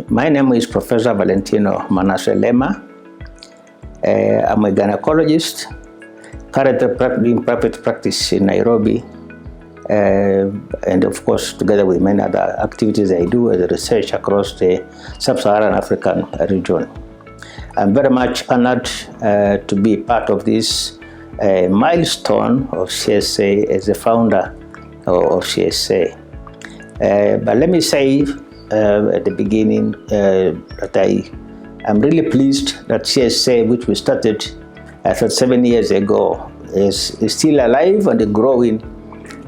My name is Professor Valentino Manasseh Lema. I'm a gynecologist, currently doing private practice in Nairobi, and of course, together with many other activities I do as a research across the sub-Saharan African region. I'm very much honored to be part of this milestone of CSA as the founder of CSA. But let me say at the beginning that I am really pleased that CSA, which we started 7 years ago, is still alive and growing,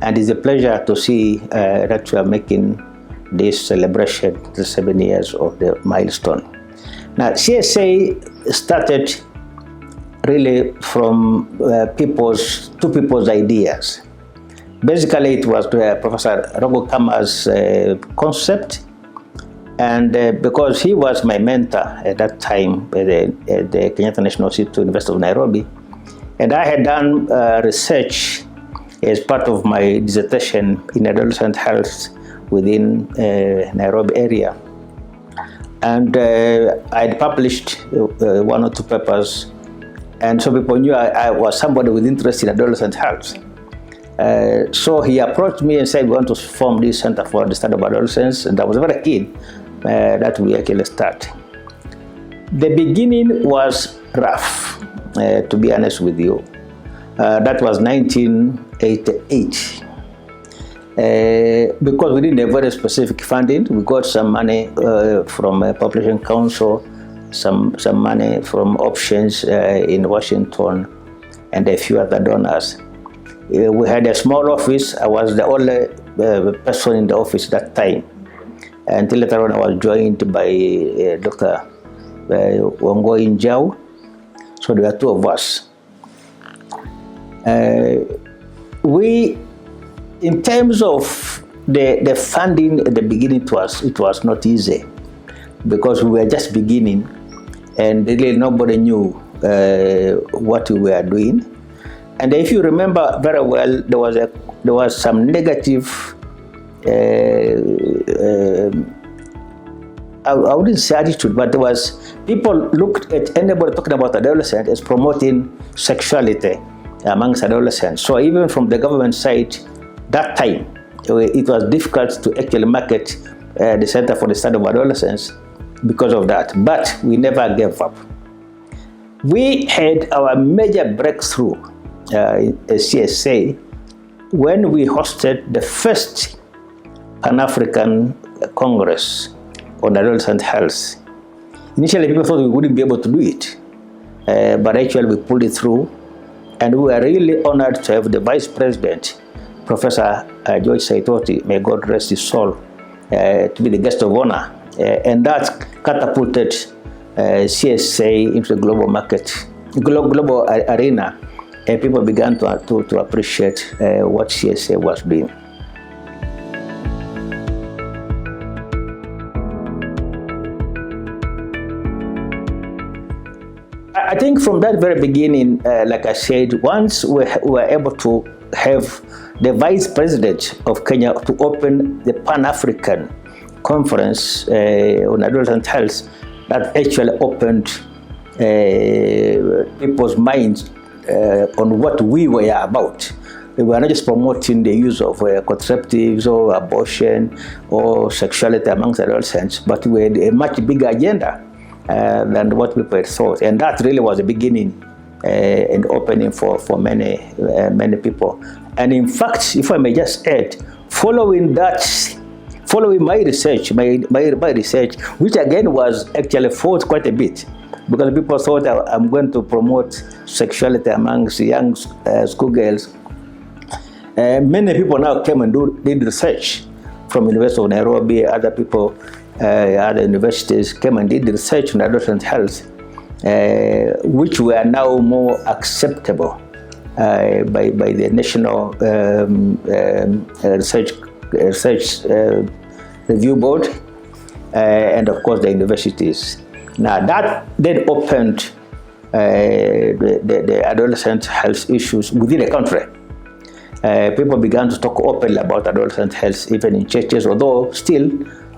and it's a pleasure to see that we are making this celebration, the 7 years of the milestone. Now, CSA started really from two people's ideas. Basically, it was Professor Rogo Kama's concept, and because he was my mentor at that time at the Kenyatta National University of Nairobi, and I had done research as part of my dissertation in adolescent health within Nairobi area, and I had published 1 or 2 papers, and so people knew I was somebody with interest in adolescent health. So he approached me and said, we want to form this Center for the Study of Adolescence, and I was very keen that we actually start. The beginning was rough, to be honest with you. That was 1988. Because we didn't have very specific funding. We got some money from Population Council, some money from Options in Washington, and a few other donors. We had a small office. I was the only person in the office that time. Until later on, I was joined by Dr. Wangoi Njau. So there were 2 of us. In terms of the funding at the beginning, it was not easy because we were just beginning, and really nobody knew what we were doing. And if you remember very well, there was some negative. I wouldn't say attitude, but there was people looked at anybody talking about adolescent as promoting sexuality amongst adolescents. So even from the government side, that time it was difficult to actually market the Center for the Study of Adolescence because of that. But we never gave up. We had our major breakthrough at CSA when we hosted the first Pan-African Congress on adolescent health. Initially, people thought we wouldn't be able to do it, but actually we pulled it through, and we were really honored to have the Vice President, Professor George Saitoti, may God rest his soul, to be the guest of honor, and that catapulted CSA into the global market, global arena, and people began to appreciate what CSA was doing. I think from that very beginning, like I said, once we were able to have the Vice President of Kenya to open the Pan-African Conference on Adolescent Health, that actually opened people's minds on what we were about. We were not just promoting the use of contraceptives or abortion or sexuality amongst adolescents, but we had a much bigger agenda than what people had thought. And that really was the beginning and opening for many people. And in fact, if I may just add, following my research, which again was actually fought quite a bit, because people thought I'm going to promote sexuality amongst young schoolgirls. Many people now came and did research from University of Nairobi. Other people, other universities came and did research on adolescent health, which were now more acceptable by the National Research Review Board, and of course the universities. Now that then opened the adolescent health issues within the country. People began to talk openly about adolescent health, even in churches, although still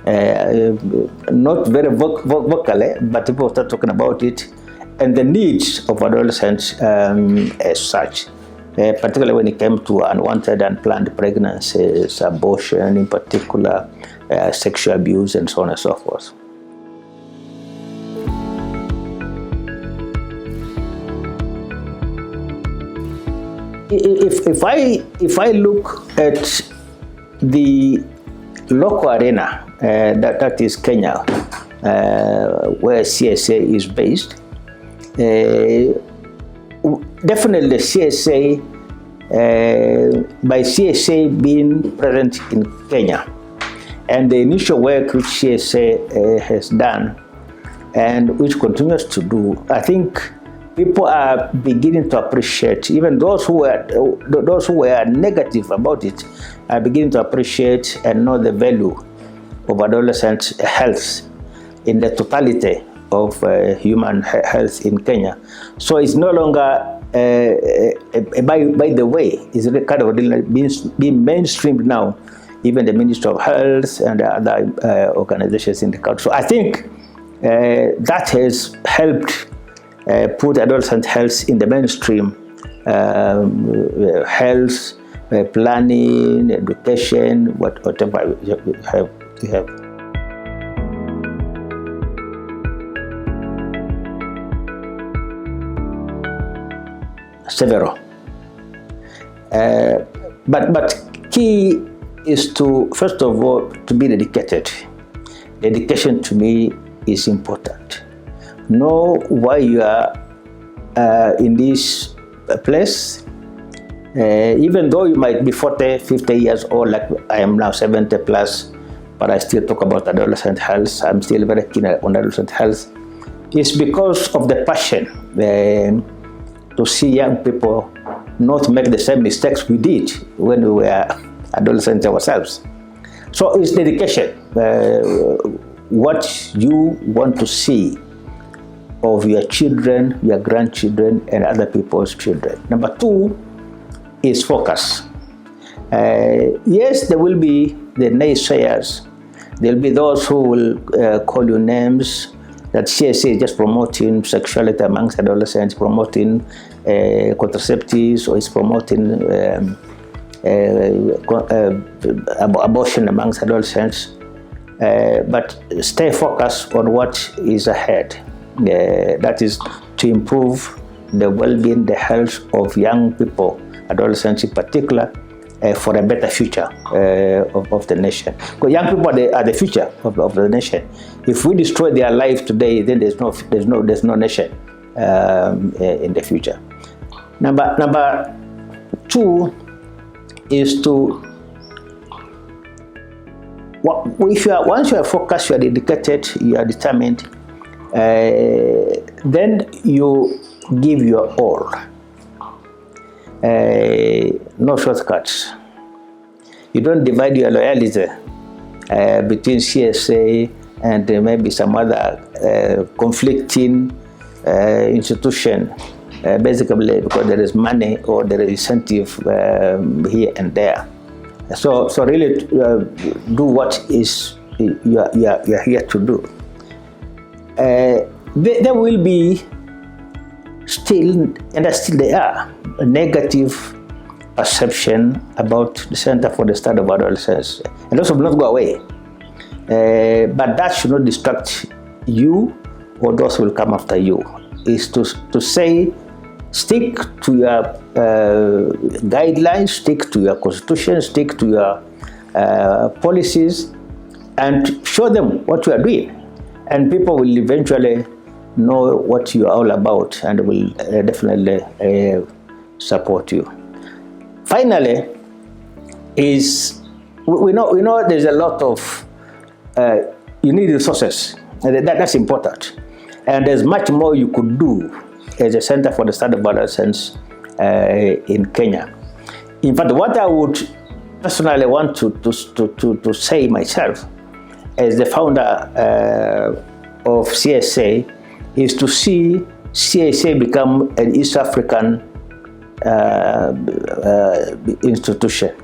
not very vocally, but people start talking about it, and the needs of adolescents as such, particularly when it came to unwanted and planned pregnancies, abortion in particular, sexual abuse, and so on and so forth. If I look at the local arena, that is Kenya, where CSA is based, definitely the CSA, by CSA being present in Kenya, and the initial work which CSA has done and which continues to do, I think people are beginning to appreciate, even those who were negative about it are beginning to appreciate and know the value of adolescent health in the totality of human health in Kenya. So it's no longer by the way, it's kind of being mainstreamed now, even the Ministry of Health and other organizations in the country. So I think that has helped put adolescent health in the mainstream, health, planning, education, whatever you have. Several. But key is to, first of all, to be dedicated. Dedication to me is important. Know why you are in this place. Even though you might be 40, 50 years old, like I am now 70 plus, but I still talk about adolescent health. I'm still very keen on adolescent health. It's because of the passion to see young people not make the same mistakes we did when we were adolescents ourselves. So it's dedication. What you want to see of your children, your grandchildren, and other people's children. Number two is focus. Yes, there will be the naysayers. There will be those who will call you names, that CSA is just promoting sexuality amongst adolescents, promoting contraceptives, or is promoting abortion amongst adolescents. But stay focused on what is ahead. That is to improve the well-being, the health of young people, adolescents in particular, for a better future of the nation. Because young people are the future of the nation. If we destroy their life today, then there's no nation in the future. Number two is to, once you are focused, you are dedicated, you are determined, then you give your all. No shortcuts. You don't divide your loyalty between CSA and maybe some other conflicting institution, basically because there is money or there is incentive here and there. So really do what is you are here to do. There will be still, and still there are, a negative perception about the Center for the Study of Adolescence, and those will not go away. But that should not distract you or those who will come after you. Is to say, stick to your guidelines, stick to your constitution, stick to your policies, and show them what you are doing. And people will eventually know what you are all about and will definitely support you. Finally, is we know there's a lot of you need resources. That's important, and there's much more you could do as a Center for the Study of Adolescence in Kenya. In fact, what I would personally want to say myself as the founder of CSA is to see CSA become an East African institution.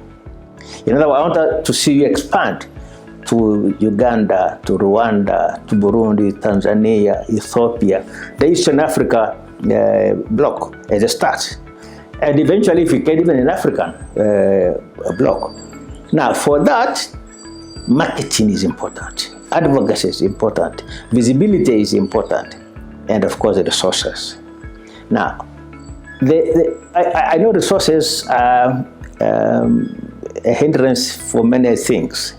In other words, I want to see you expand to Uganda, to Rwanda, to Burundi, Tanzania, Ethiopia, the Eastern Africa bloc as a start. And eventually, if we get even an African bloc. Now, for that, marketing is important, advocacy is important, visibility is important, and of course, the resources. Now, I know resources are a hindrance for many things.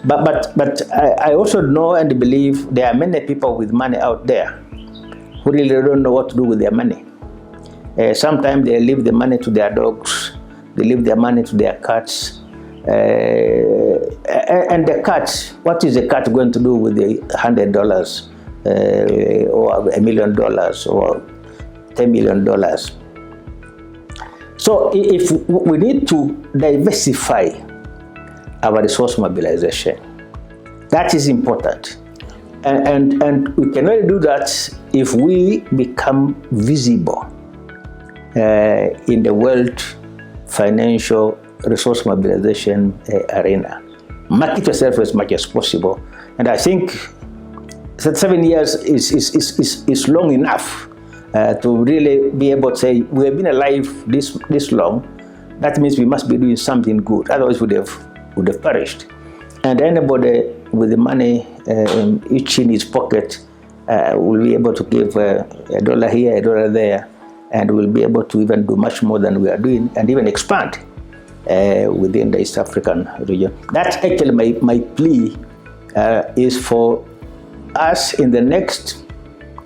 But I also know and believe there are many people with money out there who really don't know what to do with their money. Sometimes they leave the money to their dogs, they leave their money to their cats. And the cat, what is the cat going to do with the $100 or $1 million or $10 million? So if we need to diversify our resource mobilization, that is important. And we can only do that if we become visible in the world financial resource mobilization arena. Market yourself as much as possible. And I think that 7 years is long enough to really be able to say, we have been alive this long. That means we must be doing something good. Otherwise, we would have perished. And anybody with the money each in his pocket will be able to give $1 here, $1 there, and will be able to even do much more than we are doing, and even expand within the East African region. That's actually my plea is for us in the next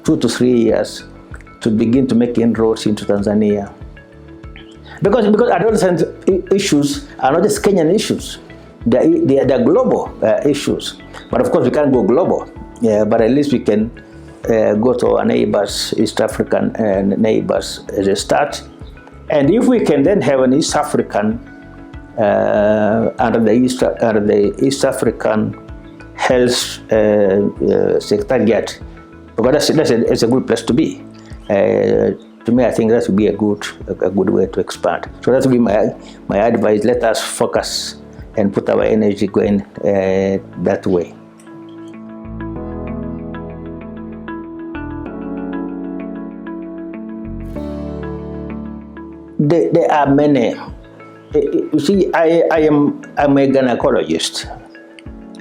2 to 3 years to begin to make inroads into Tanzania. Because adolescent issues are not just Kenyan issues. They're global issues. But of course, we can't go global. But at least we can go to our neighbors, East African neighbors as a start. And if we can then have an East African under the East African Health Secretariat, because that's a good place to be. To me, I think that would be a good way to expand. So that would be my advice. Let us focus and put our energy going that way. There are many. You see, I'm a gynecologist.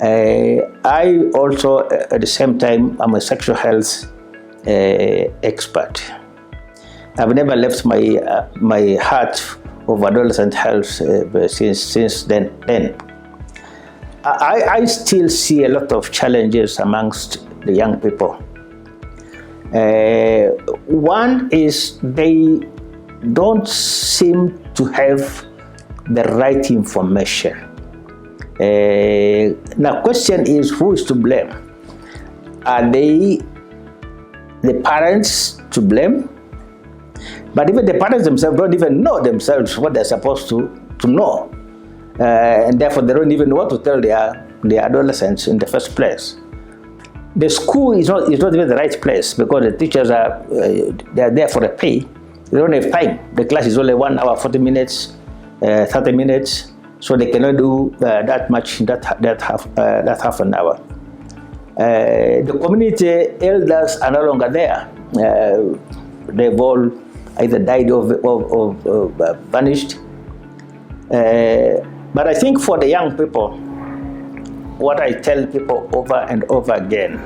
I also, at the same time, I'm a sexual health expert. I've never left my heart of adolescent health since then. I still see a lot of challenges amongst the young people. One is they don't seem to have the right information. Now, question is, who is to blame? Are they the parents to blame? But even the parents themselves don't even know themselves what they're supposed to know. And therefore, they don't even know what to tell their adolescents in the first place. The school is not even the right place, because the teachers they're there for a pay. They don't have time. The class is only 1 hour, 40 minutes, 30 minutes, so they cannot do that much in that half an hour. The community elders are no longer there. They've all either died or vanished. But I think for the young people, what I tell people over and over again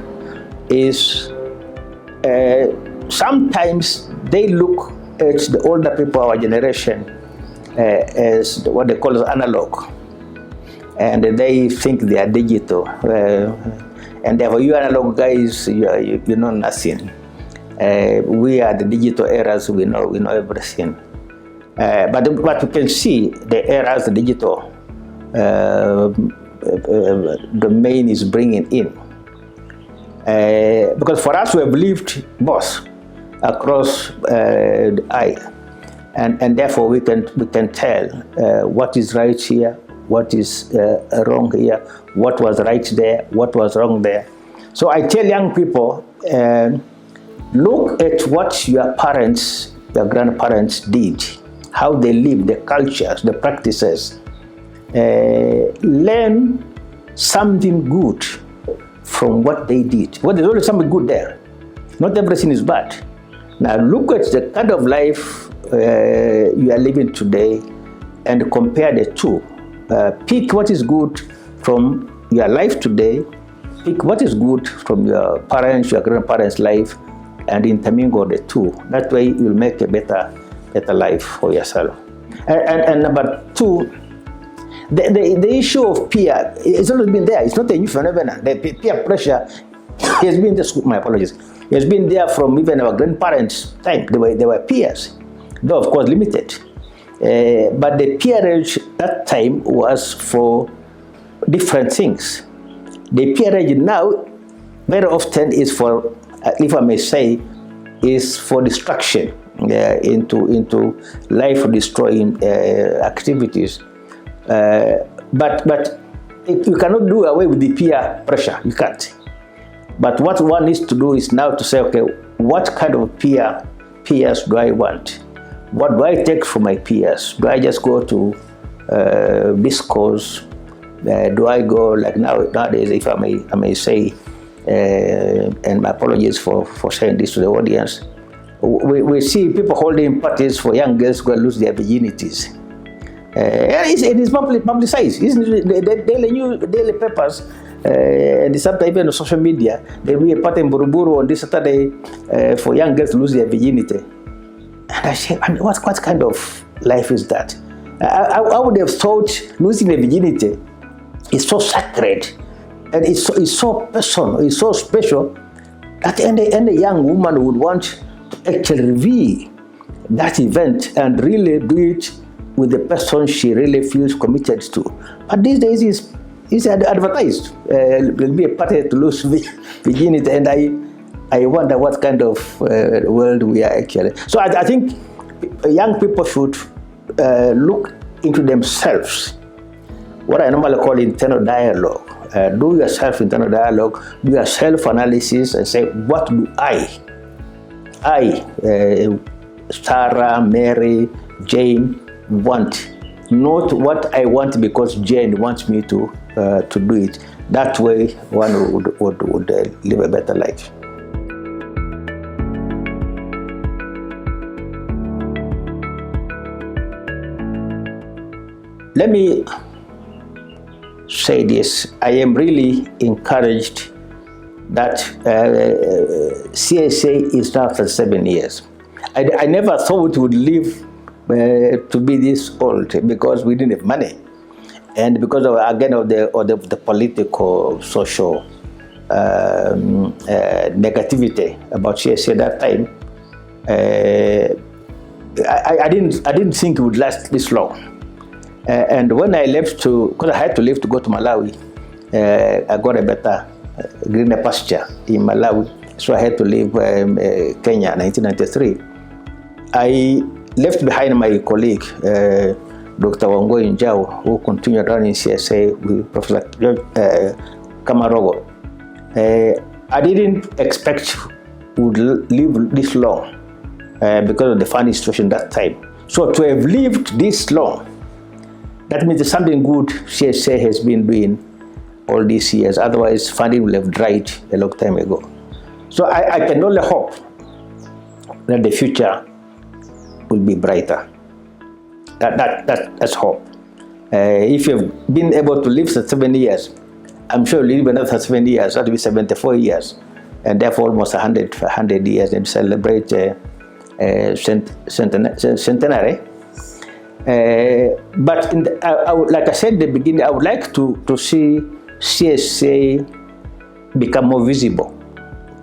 is sometimes they look at the older people, our generation, as what they call analog. And they think they are digital. And therefore, you analog guys, you know nothing. We are the digital eras, we know everything. But we can see the eras the digital domain is bringing in. Because for us, we have lived both across the aisle. And therefore, we can tell what is right here, what is wrong here, what was right there, what was wrong there. So I tell young people, look at what your parents, your grandparents did, how they lived, the cultures, the practices. Learn something good from what they did. Well, there's always something good there. Not everything is bad. Now look at the kind of life you are living today and compare the two. Pick what is good from your life today, pick what is good from your parents, your grandparents' life, and intermingle the two. That way you'll make a better life for yourself. And number two, the issue of peer, it's always been there. It's not a new phenomenon. The peer pressure has been there, my apologies. It has been there from even our grandparents' time. They were peers, though of course limited. But the peerage that time was for different things. The peerage now very often is for, if I may say, is for destruction, into life-destroying activities. But you cannot do away with the peer pressure. You can't. But what one needs to do is now to say, okay, what kind of peers do I want? What do I take from my peers? Do I just go to this course? Do I go like nowadays, if I may say, and my apologies for saying this to the audience, we see people holding parties for young girls who lose their virginities. It is publicized. The daily papers, and sometimes even on social media, there will be a party in Buruburu on this Saturday for young girls to lose their virginity. And I say, what kind of life is that? I would have thought losing a virginity is so sacred, and it's so personal, it's so special, that any young woman would want to actually review that event and really do it with the person she really feels committed to. But these days it's advertised. There'll be a party to lose virginity, and I wonder what kind of world we are actually. So I think young people should look into themselves. What I normally call internal dialogue. Do your self-internal dialogue, do your self-analysis, and say, what do I, Sarah, Mary, Jane, want? Not what I want because Jane wants me to do it. That way, one would live a better life. Let me say this. I am really encouraged that CSA is now for 7 years. I never thought we would live to be this old because we didn't have money, and because of the political, social negativity about CSA that time. I didn't think it would last this long. And when I left because I had to leave to go to Malawi, I got a better, greener pasture in Malawi, so I had to leave Kenya in 1993. I left behind my colleague, Dr. Wangoi Njau, who continued running CSA with Professor Kamarogo. I didn't expect we would live this long because of the funding situation that time. So to have lived this long, that means there's something good CSA has been doing all these years. Otherwise, funding will have dried a long time ago. So I can only hope that the future will be brighter. That's hope. If you've been able to live for 7 years, I'm sure you'll live another 7 years. That will be 74 years, and therefore almost 100 years, and celebrate centenary. But like I said in the beginning, I would like to see CSA become more visible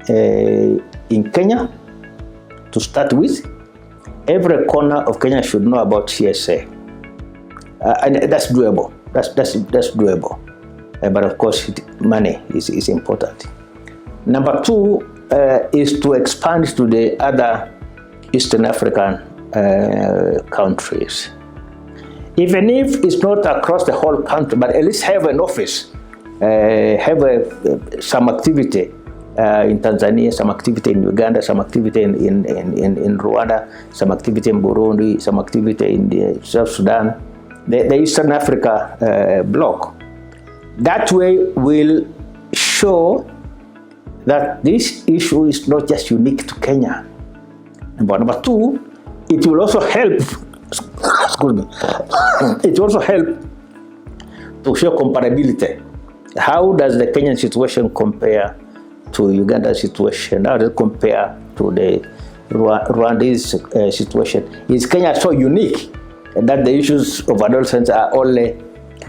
in Kenya. To start with, every corner of Kenya should know about CSA, and that's doable. That's doable. But of course, money is important. Number two is to expand to the other Eastern African countries. Even if it's not across the whole country, but at least have an office, have some activity in Tanzania, some activity in Uganda, some activity in Rwanda, some activity in Burundi, some activity in South Sudan, the Eastern Africa bloc. That way will show that this issue is not just unique to Kenya. Number two, it will also help, excuse me, it will also help to show comparability. How does the Kenyan situation compare to Uganda's situation? How does it compare to the Rwanda's situation? Is Kenya so unique that the issues of adolescence are only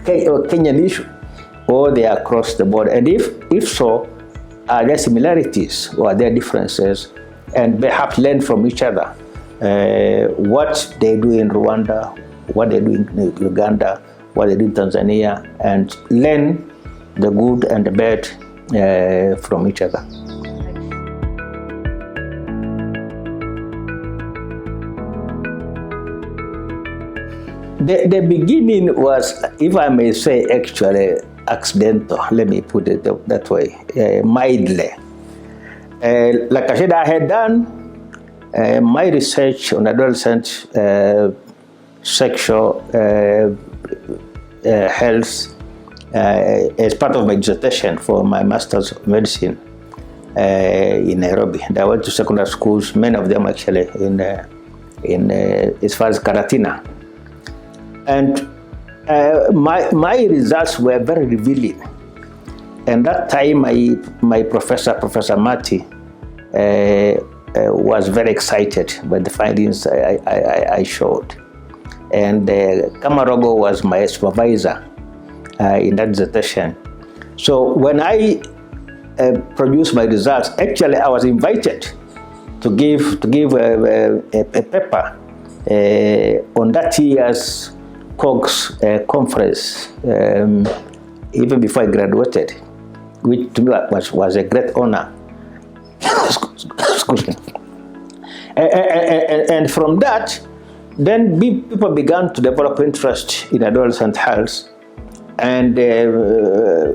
Kenyan issue, or they are across the board? And if so, are there similarities or are there differences? And perhaps learn from each other what they do in Rwanda, what they do in Uganda, what they do in Tanzania, and learn the good and the bad from each other. The beginning was, if I may say, actually accidental. Let me put it that way, mildly. Like I said, I had done my research on adolescent sexual health as part of my dissertation for my Master's of Medicine in Nairobi. And I went to secondary schools, many of them actually in as far as Karatina. And my results were very revealing. And that time, my professor, Professor Mati, was very excited by the findings I showed. And Kamarogo was my supervisor in that dissertation. So when I produced my results, actually I was invited to give a paper on that year's Cox conference, even before I graduated, which to me was a great honor. Excuse me. And from that, then people began to develop interest in adolescent health. And Dr.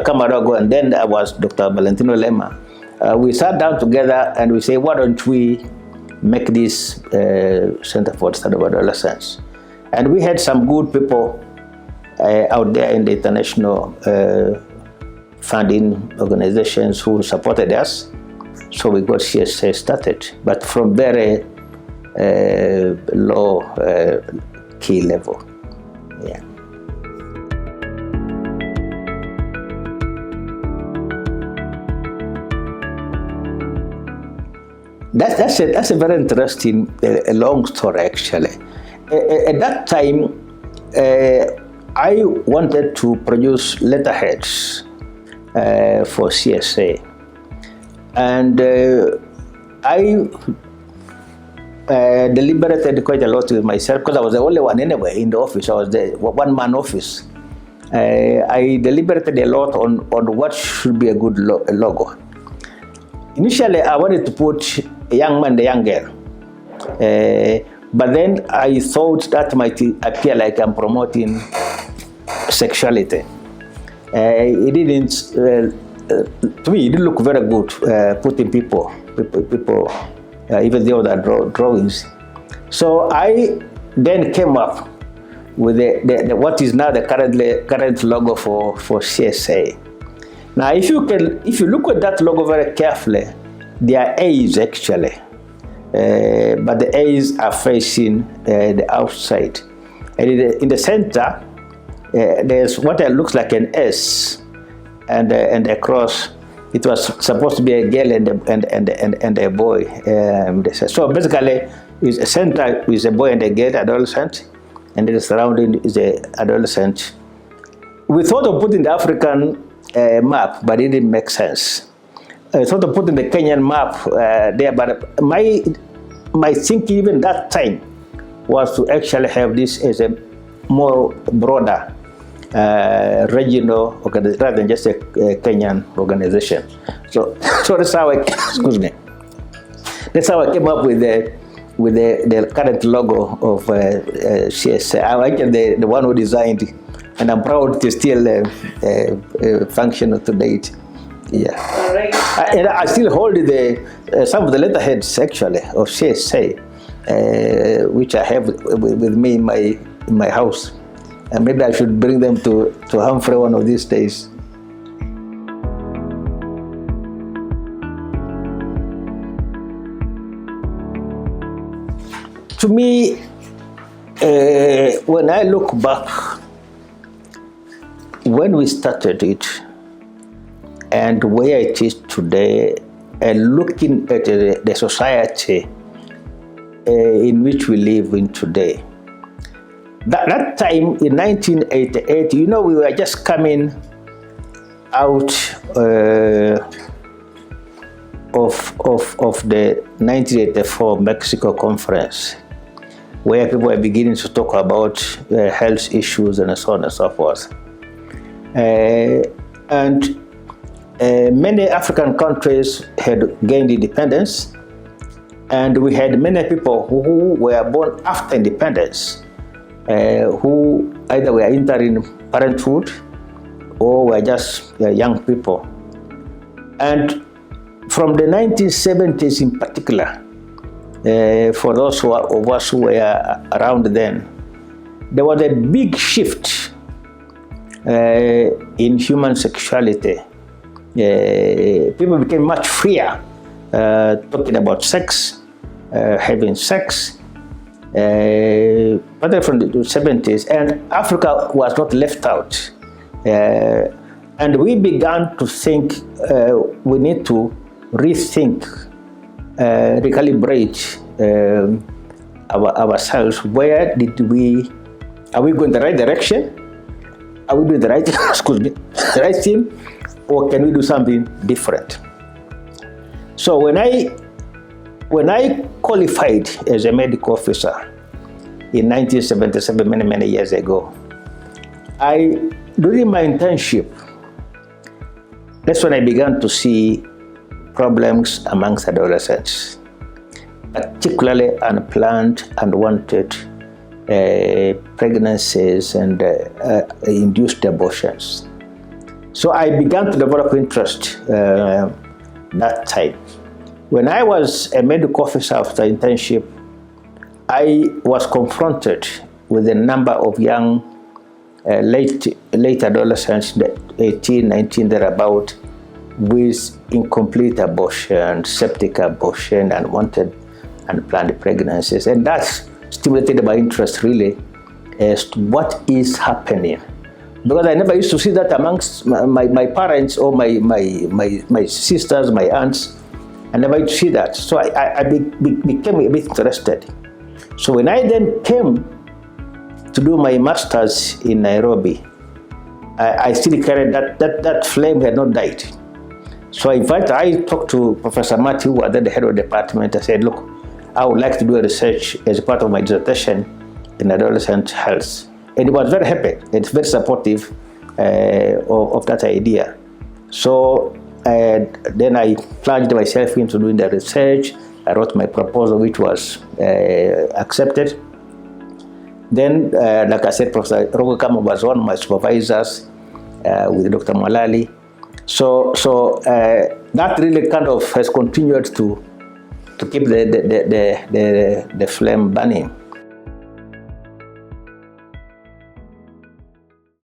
Kamarogo, and then I was Dr. Valentino Lema. We sat down together and we said, why don't we make this Center for the Study of Adolescence? And we had some good people out there in the international funding organizations who supported us. So we got CSA started, but from very low key level. Yeah. That's a very interesting, long story actually. At that time, I wanted to produce letterheads for CSA, and I deliberated quite a lot with myself because I was the only one anyway in the office. I was the one-man office. I deliberated a lot on what should be a good logo. Initially, I wanted to put a young man, a young girl. But then I thought that might appear like I'm promoting sexuality. It didn't, to me, it didn't look very good putting people, even the other drawings. So I then came up with the what is now the current logo for CSA. Now, if you look at that logo very carefully, there are A's actually, but the A's are facing the outside. And in the center, there's what looks like an S, and across it was supposed to be a girl and a boy. So basically, the center is a boy and a girl, adolescent, and the surrounding is a adolescent. We thought of putting the African map, but it didn't make sense. I thought of putting the Kenyan map there, but my thinking even that time was to actually have this as a more broader regional organization rather than just a Kenyan organization. So that's how excuse me. That's how I came up with the current logo of CSA. I'm actually the one who designed it, and I'm proud to still function to date. Yeah. All right. And I still hold some of the letterheads actually of CSA, which I have with me in my house. And maybe I should bring them to Humphrey one of these days. To me, when I look back, when we started it and where it is today, and looking at the society in which we live in today, that time in 1988, we were just coming out of the 1984 Mexico conference, where people were beginning to talk about health issues and so on and so forth. And many African countries had gained independence, and we had many people who were born after independence, who either were entering parenthood or were just young people. And from the 1970s in particular, for those of us who were around then, there was a big shift in human sexuality. People became much freer, talking about sex, having sex, particularly from the 70s, and Africa was not left out. And we began to think we need to rethink, recalibrate ourselves. Where are we going the right direction? Are we doing the right, the right thing, or can we do something different? So when I qualified as a medical officer in 1977, many years ago, during my internship, that's when I began to see problems amongst adolescents, particularly unplanned, unwanted pregnancies and induced abortions. So I began to develop interest that time. When I was a medical officer after internship, I was confronted with a number of young, late adolescents, 18, 19, thereabout, with incomplete abortion, septic abortion, unwanted, unplanned pregnancies. And that stimulated my interest really as to what is happening. Because I never used to see that amongst my parents or my sisters, my aunts. I never used to see that. So I became a bit interested. So when I then came to do my master's in Nairobi, I still carried that flame had not died. So I talked to Professor Matthew, who was then the head of the department. I said, look, I would like to do a research as a part of my dissertation in adolescent health. And he was very happy and very supportive of that idea. So then I plunged myself into doing the research. I wrote my proposal, which was accepted. Then, like I said, Professor Rogokama was one of my supervisors with Dr. Malali. So that really kind of has continued to keep the flame burning.